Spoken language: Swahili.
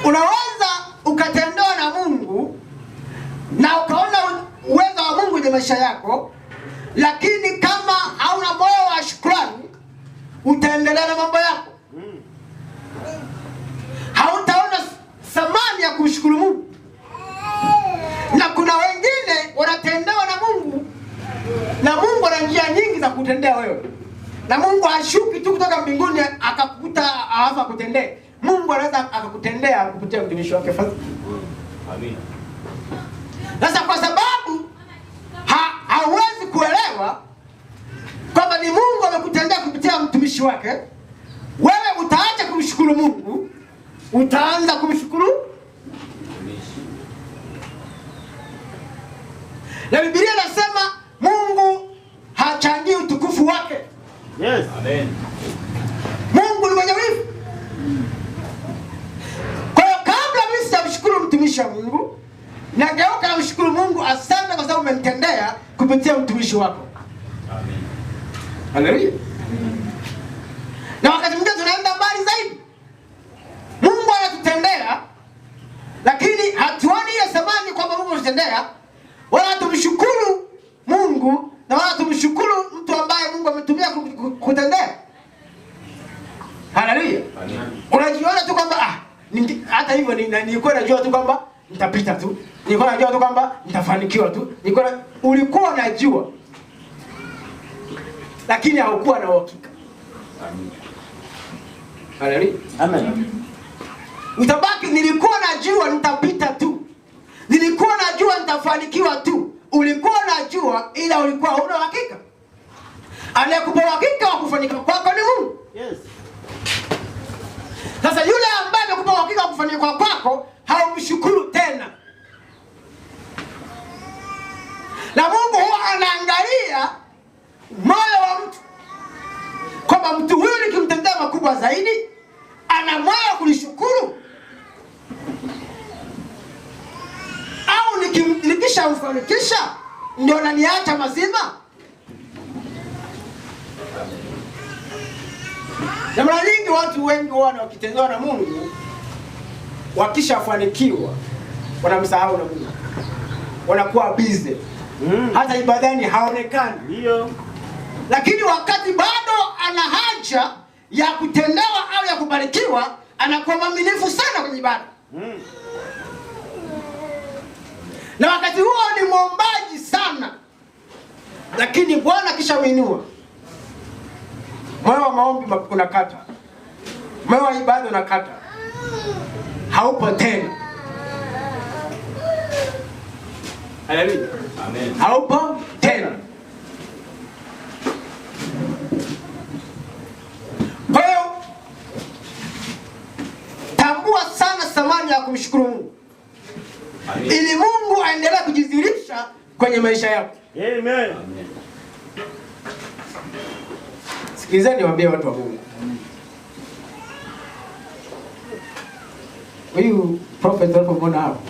Unaweza ukatendewa na Mungu na ukaona uwezo wa Mungu kwenye maisha yako, lakini kama hauna moyo wa shukrani, utaendelea na mambo yako. Hautaona thamani ya kushukuru Mungu. Na kuna wengine wanatendewa na Mungu, na Mungu ana njia nyingi za kutendea wewe. Na Mungu hashuki tu kutoka mbinguni akakukuta alafu kutendea. Mungu anaweza akakutendea kupitia mtumishi wake. Amen. Sasa kwa sababu hauwezi kuelewa kwamba ni Mungu amekutendea kupitia mtumishi wake, wewe utaacha kumshukuru Mungu, utaanza kumshukuru. Na Biblia inasema Mungu hachangii utukufu wake. Yes. Amen. Mungu ni mwenye wivu. Kwa hiyo kabla mimi sijamshukuru mtumishi wa Mungu, nageuka na mshukuru Mungu, asante kwa sababu umenitendea kupitia mtumishi wako. Amen. Haleluya. Na wakati mwingine tunaenda mbali zaidi. Mungu anatutendea, lakini hatuoni ile thamani kwamba Mungu anatutendea, wala tumshukuru Mungu na wala tumshukuru mtu ambaye Mungu ametumia kutendea. Haleluya. Unajiona tu kwamba hata hivyo nilikuwa najua tu kwamba nitapita tu. Nilikuwa najua tu kwamba nitafanikiwa tu. Ulikuwa unajua, lakini haukuwa na uhakika. Haleluya. Amen. Utabaki nilikuwa najua nitapita tu. Nilikuwa najua nitafanikiwa tu. Ulikuwa najua ila ulikuwa huna uhakika. Anayekupa uhakika wa kufanikiwa kwako ni Mungu. Yes. Sasa yule ambaye amekupa uhakika wa kufanikiwa kwako, haumshukuru tena. Na Mungu huwa anaangalia moyo wa mtu, kwamba mtu huyu nikimtendea makubwa zaidi, ana moyo wa kunishukuru, au nikishamfanikisha ndio ananiacha mazima. Na mara nyingi watu wengi wakitendewa na Mungu, wakishafanikiwa wanamsahau na Mungu, wanakuwa busy. Hata ibadani haonekani. Ndio. Lakini wakati bado ana haja ya kutendewa au ya kubarikiwa, anakuwa mwaminifu sana kwenye ibada. Na wakati huo ni mwombaji sana, lakini Bwana kisha muinua, moyo wa maombi unakata, moyo wa ibada unakata, haupo tena. Haleluya. Amen. Haupo tena. Kwa hiyo tambua sana thamani ya kumshukuru Mungu. Amen. Ili Mungu aendelee kujidhihirisha kwenye maisha yako. Amen. Amen. Sikilizeni niwaambie watu wa Mungu. Huyu prophet hapo mbona hapo?